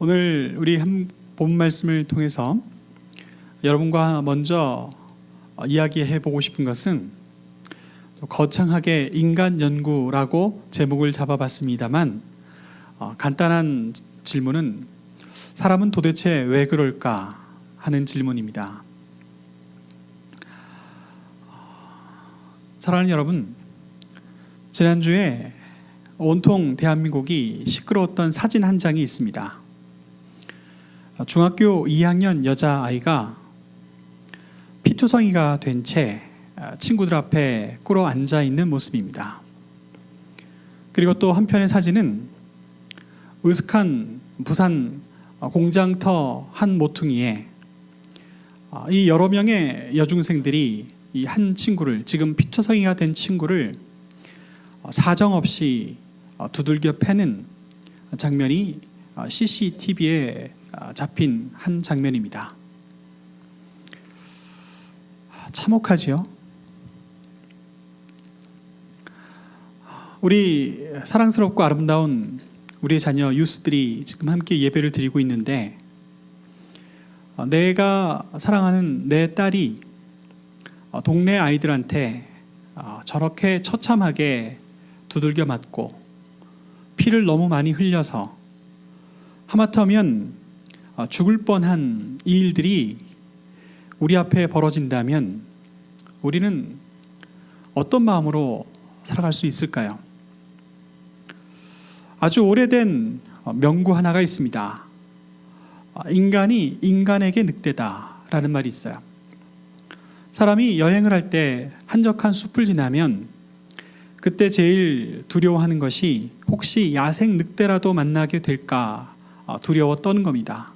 오늘 우리 본 말씀을 통해서 여러분과 먼저 이야기해 보고 싶은 것은 거창하게 인간 연구라고 제목을 잡아봤습니다만 간단한 질문은 사람은 도대체 왜 그럴까 하는 질문입니다. 사랑하는 여러분, 지난주에 온통 대한민국이 시끄러웠던 사진 한 장이 있습니다. 중학교 2학년 여자아이가 피투성이가 된 채 친구들 앞에 꿇어 앉아 있는 모습입니다. 그리고 또 한편의 사진은 으슥한 부산 공장터 한 모퉁이에 이 여러 명의 여중생들이 이 한 친구를, 지금 피투성이가 된 친구를 사정없이 두들겨 패는 장면이 CCTV에 잡힌 한 장면입니다. 참혹하지요? 우리 사랑스럽고 아름다운 우리 자녀 유스들이 지금 함께 예배를 드리고 있는데, 내가 사랑하는 내 딸이 동네 아이들한테 저렇게 처참하게 두들겨 맞고 피를 너무 많이 흘려서 하마터면 죽을 뻔한 이 일들이 우리 앞에 벌어진다면 우리는 어떤 마음으로 살아갈 수 있을까요? 아주 오래된 명구 하나가 있습니다. 인간이 인간에게 늑대다라는 말이 있어요. 사람이 여행을 할 때 한적한 숲을 지나면 그때 제일 두려워하는 것이 혹시 야생 늑대라도 만나게 될까 두려워 떠는 겁니다.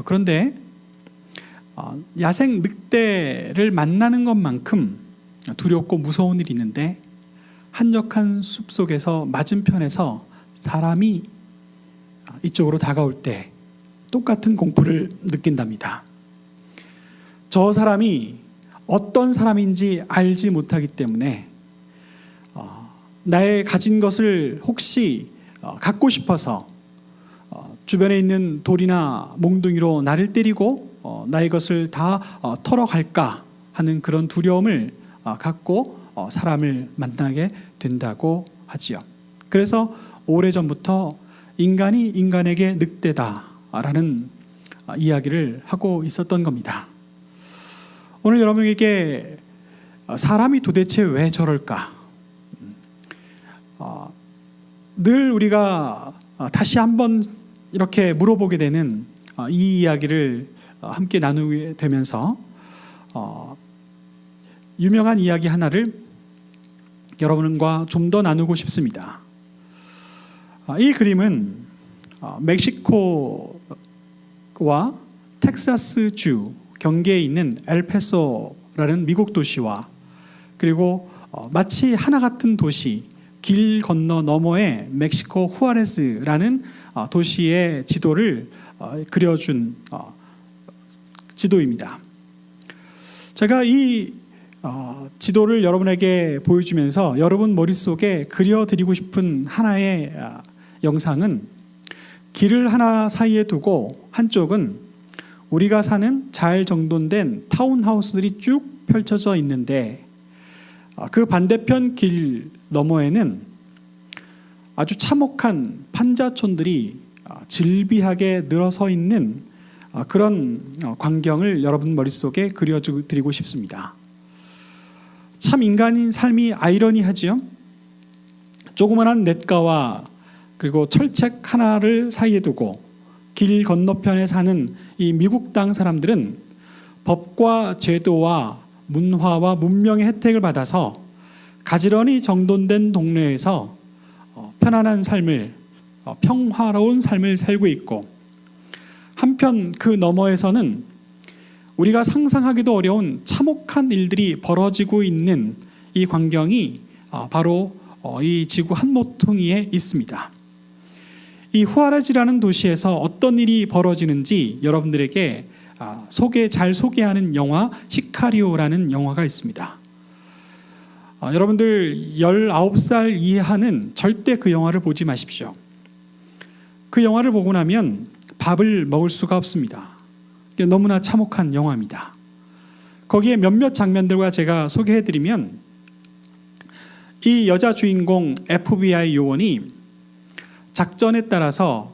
그런데 야생 늑대를 만나는 것만큼 두렵고 무서운 일이 있는데, 한적한 숲속에서 맞은편에서 사람이 이쪽으로 다가올 때 똑같은 공포를 느낀답니다. 저 사람이 어떤 사람인지 알지 못하기 때문에 나의 가진 것을 혹시 갖고 싶어서 주변에 있는 돌이나 몽둥이로 나를 때리고 나의 것을 다 털어갈까 하는 그런 두려움을 갖고 사람을 만나게 된다고 하지요. 그래서 오래전부터 인간이 인간에게 늑대다라는 이야기를 하고 있었던 겁니다. 오늘 여러분에게 사람이 도대체 왜 저럴까? 늘 우리가 다시 한번 이렇게 물어보게 되는 이 이야기를 함께 나누게 되면서 유명한 이야기 하나를 여러분과 좀 더 나누고 싶습니다. 이 그림은 멕시코와 텍사스주 경계에 있는 엘파소라는 미국 도시와 그리고 마치 하나 같은 도시, 길 건너 너머의 멕시코 후아레스라는 도시의 지도를 그려준 지도입니다. 제가 이 지도를 여러분에게 보여주면서 여러분 머릿속에 그려드리고 싶은 하나의 영상은, 길을 하나 사이에 두고 한쪽은 우리가 사는 잘 정돈된 타운하우스들이 쭉 펼쳐져 있는데, 그 반대편 길 너머에는 아주 참혹한 판자촌들이 질비하게 늘어서 있는 그런 광경을 여러분 머릿속에 그려드리고 싶습니다. 참 인간인 삶이 아이러니하지요. 조그만한 냇가와 그리고 철책 하나를 사이에 두고 길 건너편에 사는 이 미국 땅 사람들은 법과 제도와 문화와 문명의 혜택을 받아서 가지런히 정돈된 동네에서 편안한 삶을, 평화로운 삶을 살고 있고, 한편 그 너머에서는 우리가 상상하기도 어려운 참혹한 일들이 벌어지고 있는 이 광경이 바로 이 지구 한 모퉁이에 있습니다. 이 후아라지라는 도시에서 어떤 일이 벌어지는지 여러분들에게 잘 소개하는 영화 시카리오라는 영화가 있습니다. 여러분들 19살 이하는 절대 그 영화를 보지 마십시오. 그 영화를 보고 나면 밥을 먹을 수가 없습니다. 너무나 참혹한 영화입니다. 거기에 몇몇 장면들과 제가 소개해드리면, 이 여자 주인공 FBI 요원이 작전에 따라서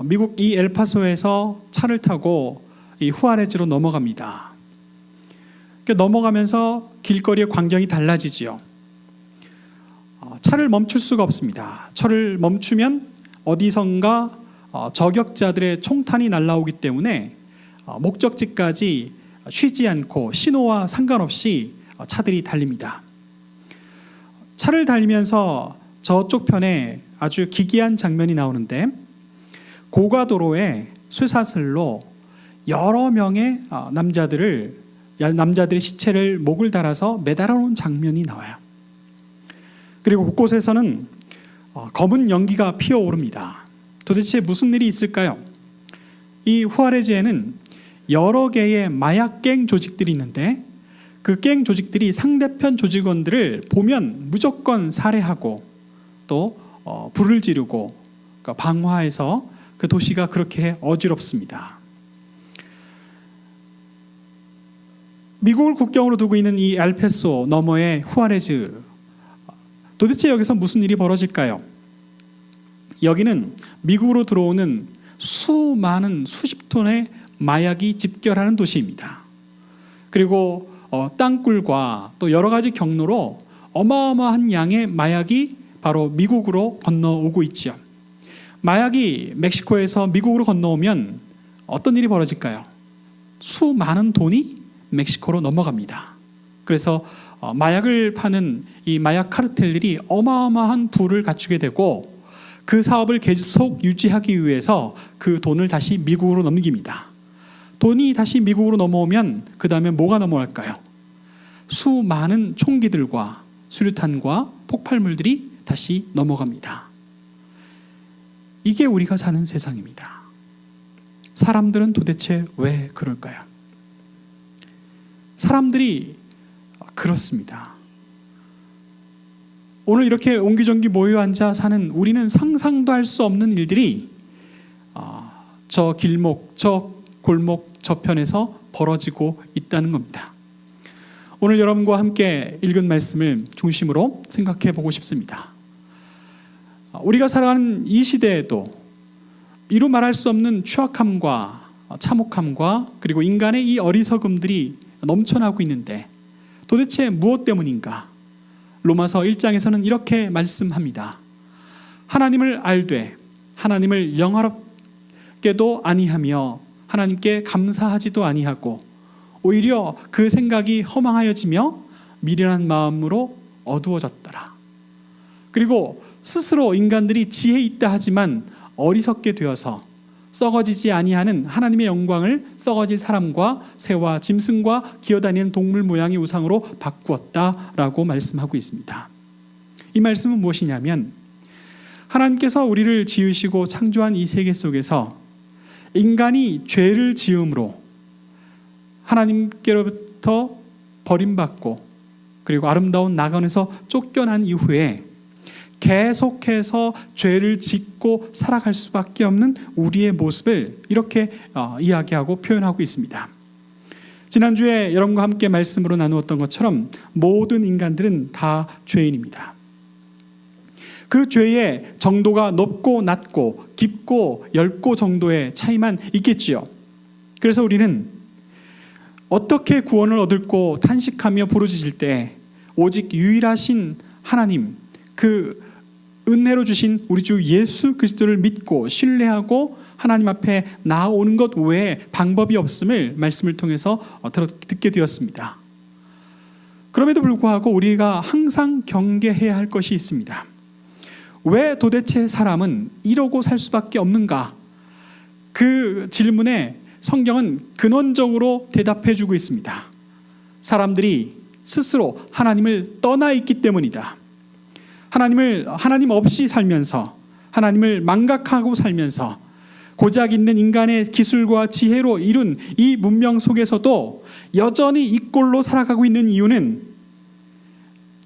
미국 이 엘파소에서 차를 타고 이 후아레즈로 넘어갑니다. 넘어가면서 길거리의 광경이 달라지지요. 차를 멈출 수가 없습니다. 차를 멈추면 어디선가 저격자들의 총탄이 날아오기 때문에 목적지까지 쉬지 않고 신호와 상관없이 차들이 달립니다. 차를 달리면서 저쪽 편에 아주 기괴한 장면이 나오는데, 고가도로에 쇠사슬로 여러 명의 남자들의 시체를 목을 달아서 매달아 놓은 장면이 나와요. 그리고 곳곳에서는 검은 연기가 피어오릅니다. 도대체 무슨 일이 있을까요? 이 후아레즈에는 여러 개의 마약갱 조직들이 있는데, 그 갱 조직들이 상대편 조직원들을 보면 무조건 살해하고 또 불을 지르고 방화해서 그 도시가 그렇게 어지럽습니다. 미국을 국경으로 두고 있는 이 엘파소 너머의 후아레즈, 도대체 여기서 무슨 일이 벌어질까요? 여기는 미국으로 들어오는 수많은 수십 톤의 마약이 집결하는 도시입니다. 그리고 땅굴과 또 여러 가지 경로로 어마어마한 양의 마약이 바로 미국으로 건너오고 있죠. 마약이 멕시코에서 미국으로 건너오면 어떤 일이 벌어질까요? 수많은 돈이 멕시코로 넘어갑니다. 그래서 마약을 파는 이 마약 카르텔들이 어마어마한 부를 갖추게 되고, 그 사업을 계속 유지하기 위해서 그 돈을 다시 미국으로 넘깁니다. 돈이 다시 미국으로 넘어오면 그 다음에 뭐가 넘어갈까요? 수많은 총기들과 수류탄과 폭발물들이 다시 넘어갑니다. 이게 우리가 사는 세상입니다. 사람들은 도대체 왜 그럴까요? 사람들이 그렇습니다. 오늘 이렇게 옹기종기 모여 앉아 사는 우리는 상상도 할 수 없는 일들이 저 길목, 저 골목 저편에서 벌어지고 있다는 겁니다. 오늘 여러분과 함께 읽은 말씀을 중심으로 생각해 보고 싶습니다. 우리가 살아가는 이 시대에도 이루 말할 수 없는 추악함과 참혹함과 그리고 인간의 이 어리석음들이 넘쳐나고 있는데, 도대체 무엇 때문인가? 로마서 1장에서는 이렇게 말씀합니다. 하나님을 알되 하나님을 영화롭게도 아니하며 하나님께 감사하지도 아니하고 오히려 그 생각이 허망하여지며 미련한 마음으로 어두워졌더라. 그리고 스스로 인간들이 지혜 있다 하지만 어리석게 되어서 썩어지지 아니하는 하나님의 영광을 썩어질 사람과 새와 짐승과 기어다니는 동물 모양의 우상으로 바꾸었다라고 말씀하고 있습니다. 이 말씀은 무엇이냐면, 하나님께서 우리를 지으시고 창조한 이 세계 속에서 인간이 죄를 지음으로 하나님께로부터 버림받고 그리고 아름다운 나간에서 쫓겨난 이후에 계속해서 죄를 짓고 살아갈 수밖에 없는 우리의 모습을 이렇게 이야기하고 표현하고 있습니다. 지난주에 여러분과 함께 말씀으로 나누었던 것처럼 모든 인간들은 다 죄인입니다. 그 죄의 정도가 높고 낮고 깊고 얇고 정도의 차이만 있겠지요. 그래서 우리는 어떻게 구원을 얻을고 탄식하며 부르짖을 때 오직 유일하신 하나님, 그 은혜로 주신 우리 주 예수 그리스도를 믿고 신뢰하고 하나님 앞에 나아오는 것 외에 방법이 없음을 말씀을 통해서 듣게 되었습니다. 그럼에도 불구하고 우리가 항상 경계해야 할 것이 있습니다. 왜 도대체 사람은 이러고 살 수밖에 없는가? 그 질문에 성경은 근원적으로 대답해 주고 있습니다. 사람들이 스스로 하나님을 떠나 있기 때문이다. 하나님 없이 살면서, 하나님을 망각하고 살면서 고작 있는 인간의 기술과 지혜로 이룬 이 문명 속에서도 여전히 이 꼴로 살아가고 있는 이유는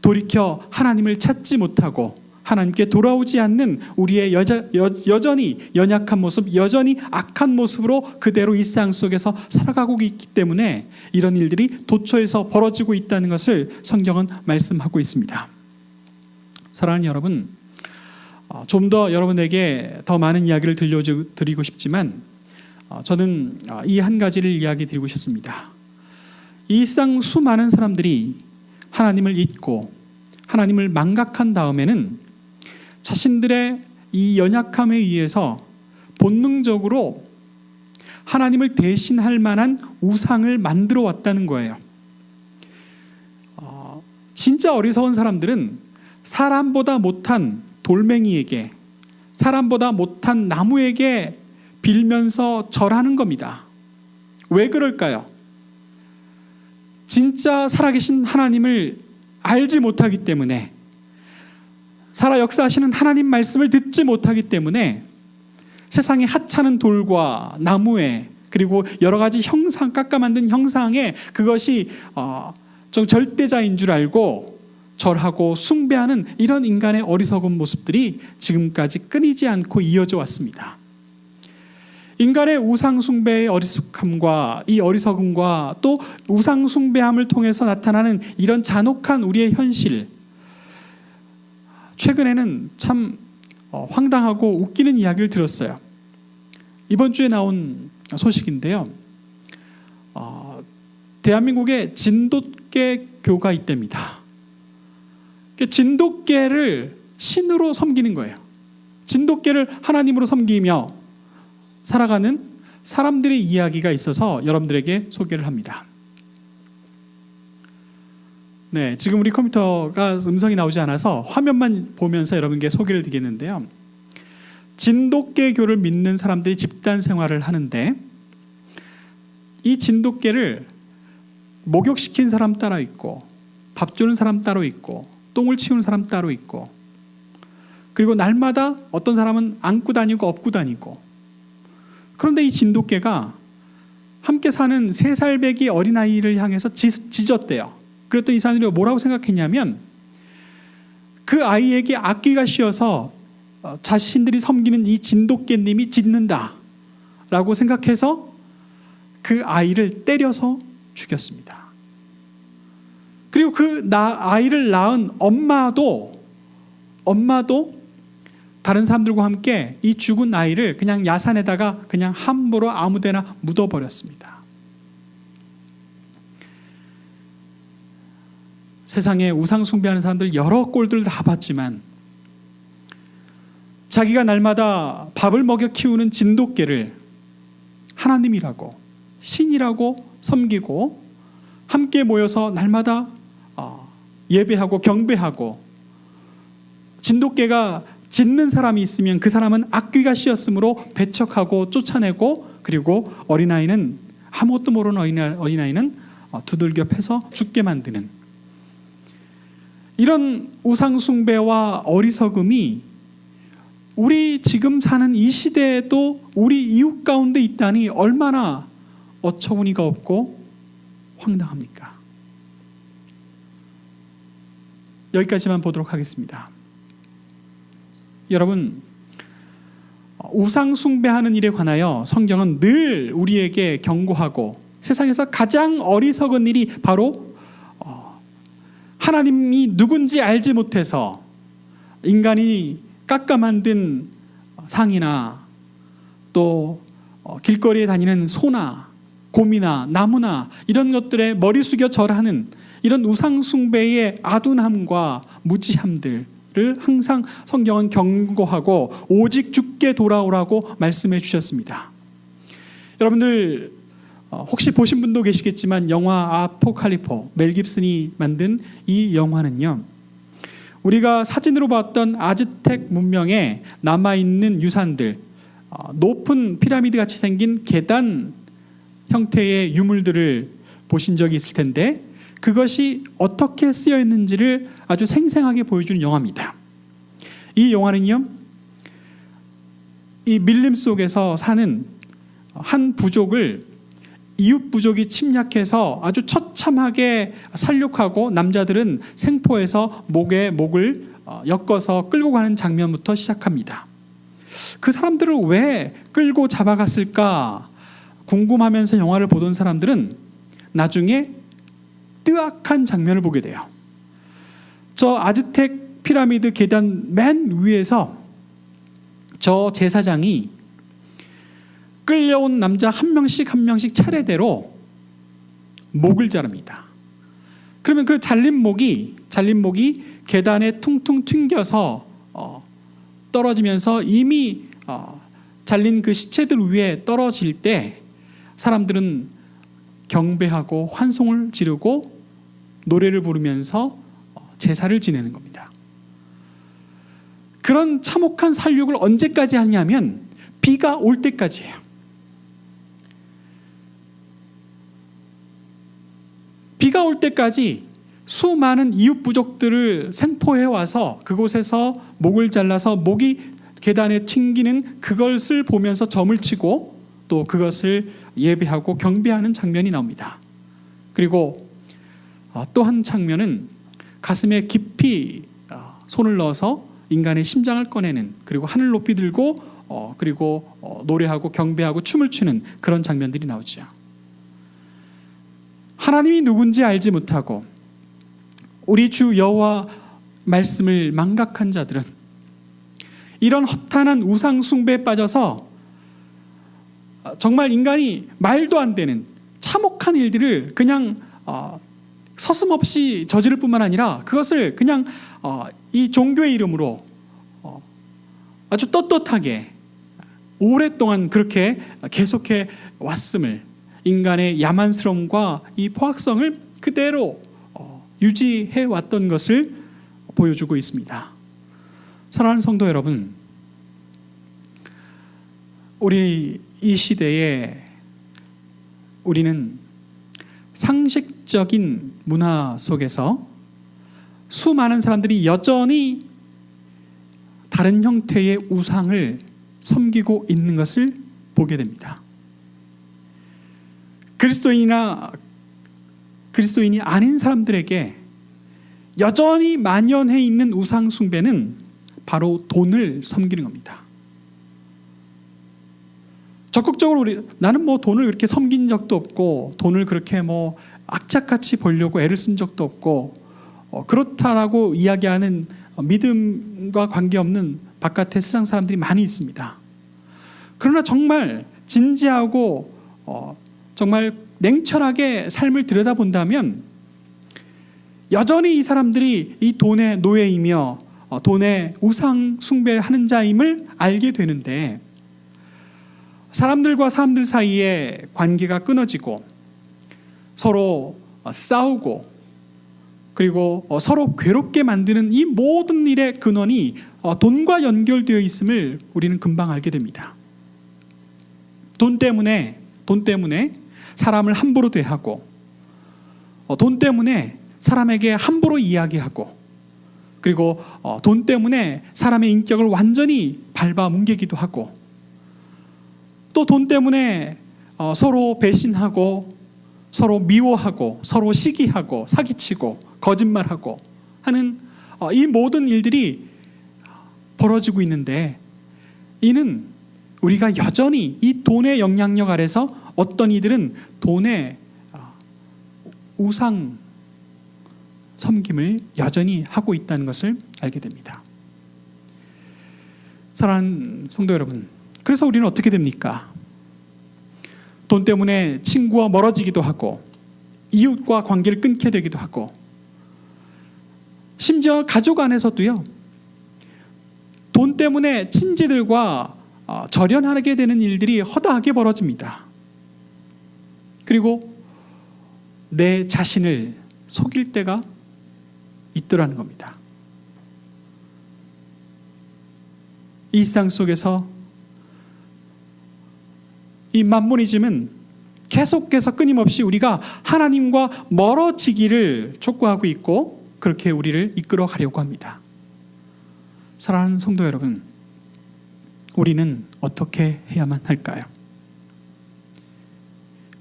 돌이켜 하나님을 찾지 못하고 하나님께 돌아오지 않는 우리의 여전히 연약한 모습, 여전히 악한 모습으로 그대로 일상 속에서 살아가고 있기 때문에 이런 일들이 도처에서 벌어지고 있다는 것을 성경은 말씀하고 있습니다. 사랑하는 여러분, 좀 더 여러분에게 더 많은 이야기를 들려드리고 싶지만 저는 이 한 가지를 이야기 드리고 싶습니다. 이 일상 수많은 사람들이 하나님을 잊고 하나님을 망각한 다음에는 자신들의 이 연약함에 의해서 본능적으로 하나님을 대신할 만한 우상을 만들어 왔다는 거예요. 진짜 어리석은 사람들은 사람보다 못한 돌멩이에게, 사람보다 못한 나무에게 빌면서 절하는 겁니다. 왜 그럴까요? 진짜 살아계신 하나님을 알지 못하기 때문에, 살아 역사하시는 하나님 말씀을 듣지 못하기 때문에 세상에 하찮은 돌과 나무에, 그리고 여러 가지 형상, 깎아 만든 형상에 그것이 좀 절대자인 줄 알고 절하고 숭배하는 이런 인간의 어리석은 모습들이 지금까지 끊이지 않고 이어져 왔습니다. 인간의 우상 숭배의 어리숙함과 이 어리석음과 또 우상 숭배함을 통해서 나타나는 이런 잔혹한 우리의 현실, 최근에는 참 황당하고 웃기는 이야기를 들었어요. 이번 주에 나온 소식인데요. 대한민국에 진돗개 교가 있답니다. 진돗개를 신으로 섬기는 거예요. 진돗개를 하나님으로 섬기며 살아가는 사람들의 이야기가 있어서 여러분들에게 소개를 합니다. 네, 지금 우리 컴퓨터가 음성이 나오지 않아서 화면만 보면서 여러분께 소개를 드리겠는데요. 진돗개교를 믿는 사람들이 집단 생활을 하는데 이 진돗개를 목욕시킨 사람 따로 있고, 밥 주는 사람 따로 있고, 똥을 치우는 사람 따로 있고, 그리고 날마다 어떤 사람은 안고 다니고 업고 다니고. 그런데 이 진돗개가 함께 사는 3살배기 어린아이를 향해서 짖었대요. 그랬더니 이 사람들이 뭐라고 생각했냐면 그 아이에게 악귀가 씌어서 자신들이 섬기는 이 진돗개님이 짖는다 라고 생각해서 그 아이를 때려서 죽였습니다. 그리고 그 아이를 낳은 엄마도 다른 사람들과 함께 이 죽은 아이를 그냥 야산에다가 그냥 함부로 아무데나 묻어버렸습니다. 세상에 우상 숭배하는 사람들 여러 꼴들 다 봤지만 자기가 날마다 밥을 먹여 키우는 진돗개를 하나님이라고, 신이라고 섬기고 함께 모여서 날마다 예배하고 경배하고, 진돗개가 짖는 사람이 있으면 그 사람은 악귀가 씌었으므로 배척하고 쫓아내고, 그리고 어린아이는, 아무것도 모르는 어린아이는 두들겨 패서 죽게 만드는 이런 우상 숭배와 어리석음이 우리 지금 사는 이 시대에도 우리 이웃 가운데 있다니 얼마나 어처구니가 없고 황당합니까? 여기까지만 보도록 하겠습니다. 여러분, 우상 숭배하는 일에 관하여 성경은 늘 우리에게 경고하고, 세상에서 가장 어리석은 일이 바로 하나님이 누군지 알지 못해서 인간이 깎아 만든 상이나 또 길거리에 다니는 소나 곰이나 나무나 이런 것들에 머리 숙여 절하는 이런 우상 숭배의 아둔함과 무지함들을 항상 성경은 경고하고 오직 주께 돌아오라고 말씀해 주셨습니다. 여러분들 혹시 보신 분도 계시겠지만 영화 아포칼리포, 멜 깁슨이 만든 이 영화는요, 우리가 사진으로 봤던 아즈텍 문명에 남아있는 유산들, 높은 피라미드 같이 생긴 계단 형태의 유물들을 보신 적이 있을 텐데 그것이 어떻게 쓰여 있는지를 아주 생생하게 보여주는 영화입니다. 이 영화는요, 이 밀림 속에서 사는 한 부족을 이웃 부족이 침략해서 아주 처참하게 살육하고 남자들은 생포해서 목에 목을 엮어서 끌고 가는 장면부터 시작합니다. 그 사람들을 왜 끌고 잡아갔을까 궁금하면서 영화를 보던 사람들은 나중에 뜨악한 장면을 보게 돼요. 저 아즈텍 피라미드 계단 맨 위에서 저 제사장이 끌려온 남자 한 명씩 한 명씩 차례대로 목을 자릅니다. 그러면 그 잘린 목이 계단에 퉁퉁 튕겨서 떨어지면서 이미 잘린 그 시체들 위에 떨어질 때 사람들은 경배하고 환송을 지르고 노래를 부르면서 제사를 지내는 겁니다. 그런 참혹한 살육을 언제까지 하냐면 비가 올 때까지예요. 비가 올 때까지 수많은 이웃 부족들을 생포해 와서 그곳에서 목을 잘라서 목이 계단에 튕기는 그것을 보면서 점을 치고 또 그것을 예배하고 경배하는 장면이 나옵니다. 그리고 또 한 장면은 가슴에 깊이 손을 넣어서 인간의 심장을 꺼내는, 그리고 하늘 높이 들고 그리고 노래하고 경배하고 춤을 추는 그런 장면들이 나오죠. 하나님이 누군지 알지 못하고 우리 주 여호와 말씀을 망각한 자들은 이런 허탄한 우상 숭배에 빠져서 정말 인간이 말도 안 되는 참혹한 일들을 그냥 서슴없이 저지를 뿐만 아니라 그것을 그냥 이 종교의 이름으로 아주 떳떳하게 오랫동안 그렇게 계속해 왔음을, 인간의 야만스러움과 이 포악성을 그대로 유지해 왔던 것을 보여주고 있습니다. 사랑하는 성도 여러분, 우리 이 시대에 우리는 상식적인 문화 속에서 수많은 사람들이 여전히 다른 형태의 우상을 섬기고 있는 것을 보게 됩니다. 그리스도인이 아닌 사람들에게 여전히 만연해 있는 우상 숭배는 바로 돈을 섬기는 겁니다. 적극적으로 나는 돈을 그렇게 섬긴 적도 없고 돈을 그렇게 악착같이 벌려고 애를 쓴 적도 없고 그렇다라고 이야기하는 믿음과 관계없는 바깥의 세상 사람들이 많이 있습니다. 그러나 정말 진지하고 정말 냉철하게 삶을 들여다본다면 여전히 이 사람들이 이 돈의 노예이며 돈의 우상 숭배하는 자임을 알게 되는데, 사람들과 사람들 사이에 관계가 끊어지고 서로 싸우고 그리고 서로 괴롭게 만드는 이 모든 일의 근원이 돈과 연결되어 있음을 우리는 금방 알게 됩니다. 돈 때문에 사람을 함부로 대하고 돈 때문에 사람에게 함부로 이야기하고 그리고 돈 때문에 사람의 인격을 완전히 밟아뭉개기도 하고 또 돈 때문에 서로 배신하고 서로 미워하고 서로 시기하고 사기치고 거짓말하고 하는 이 모든 일들이 벌어지고 있는데, 이는 우리가 여전히 이 돈의 영향력 아래서 어떤 이들은 돈의 우상 섬김을 여전히 하고 있다는 것을 알게 됩니다. 사랑하는 성도 여러분, 그래서 우리는 어떻게 됩니까? 돈 때문에 친구와 멀어지기도 하고 이웃과 관계를 끊게 되기도 하고 심지어 가족 안에서도요, 돈 때문에 친지들과 절연하게 되는 일들이 허다하게 벌어집니다. 그리고 내 자신을 속일 때가 있더라는 겁니다. 일상 속에서 이 만모니즘은 계속해서 끊임없이 우리가 하나님과 멀어지기를 촉구하고 있고 그렇게 우리를 이끌어 가려고 합니다. 사랑하는 성도 여러분, 우리는 어떻게 해야만 할까요?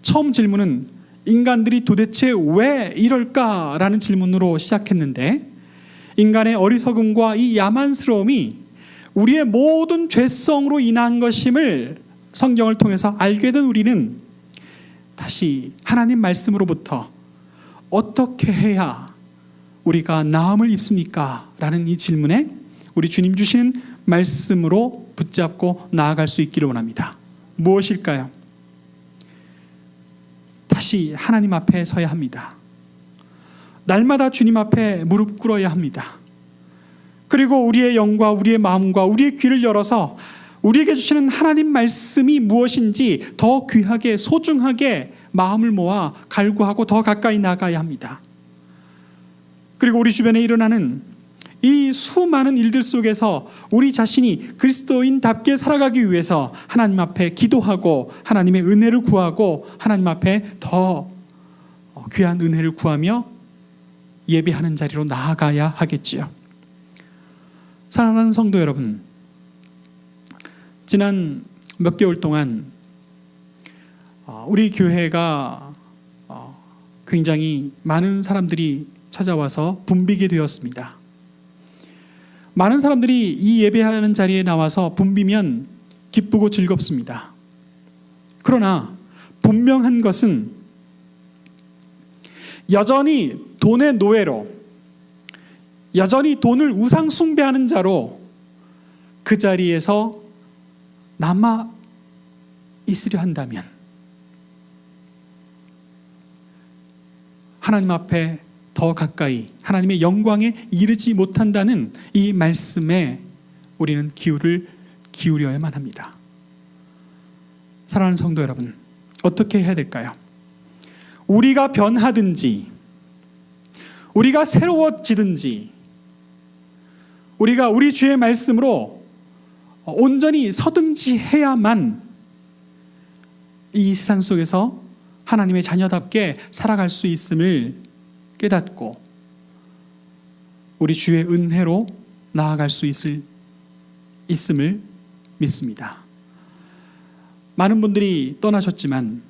처음 질문은 인간들이 도대체 왜 이럴까라는 질문으로 시작했는데, 인간의 어리석음과 이 야만스러움이 우리의 모든 죄성으로 인한 것임을 성경을 통해서 알게 된 우리는 다시 하나님 말씀으로부터 어떻게 해야 우리가 나음을 입습니까? 라는 이 질문에 우리 주님 주시는 말씀으로 붙잡고 나아갈 수 있기를 원합니다. 무엇일까요? 다시 하나님 앞에 서야 합니다. 날마다 주님 앞에 무릎 꿇어야 합니다. 그리고 우리의 영과 우리의 마음과 우리의 귀를 열어서 우리에게 주시는 하나님 말씀이 무엇인지 더 귀하게 소중하게 마음을 모아 갈구하고 더 가까이 나가야 합니다. 그리고 우리 주변에 일어나는 이 수많은 일들 속에서 우리 자신이 그리스도인답게 살아가기 위해서 하나님 앞에 기도하고 하나님의 은혜를 구하고 하나님 앞에 더 귀한 은혜를 구하며 예배하는 자리로 나아가야 하겠지요. 사랑하는 성도 여러분, 지난 몇 개월 동안 우리 교회가 굉장히 많은 사람들이 찾아와서 붐비게 되었습니다. 많은 사람들이 이 예배하는 자리에 나와서 붐비면 기쁘고 즐겁습니다. 그러나 분명한 것은 여전히 돈의 노예로, 여전히 돈을 우상 숭배하는 자로 그 자리에서 남아 있으려 한다면 하나님 앞에 더 가까이 하나님의 영광에 이르지 못한다는 이 말씀에 우리는 기울여야만 합니다. 사랑하는 성도 여러분, 어떻게 해야 될까요? 우리가 변하든지 우리가 새로워지든지 우리가 우리 주의 말씀으로 온전히 서든지 해야만 이 세상 속에서 하나님의 자녀답게 살아갈 수 있음을 깨닫고 우리 주의 은혜로 나아갈 수 있음을 믿습니다. 많은 분들이 떠나셨지만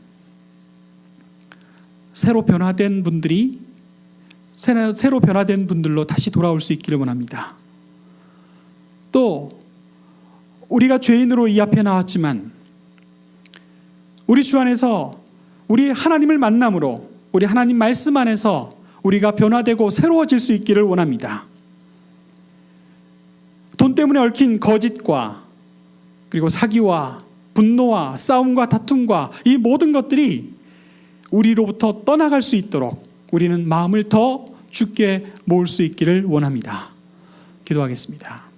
새로 변화된 분들로 다시 돌아올 수 있기를 원합니다. 또 우리가 죄인으로 이 앞에 나왔지만 우리 주 안에서 우리 하나님을 만남으로 우리 하나님 말씀 안에서 우리가 변화되고 새로워질 수 있기를 원합니다. 돈 때문에 얽힌 거짓과 그리고 사기와 분노와 싸움과 다툼과 이 모든 것들이 우리로부터 떠나갈 수 있도록 우리는 마음을 더 주께 모을 수 있기를 원합니다. 기도하겠습니다.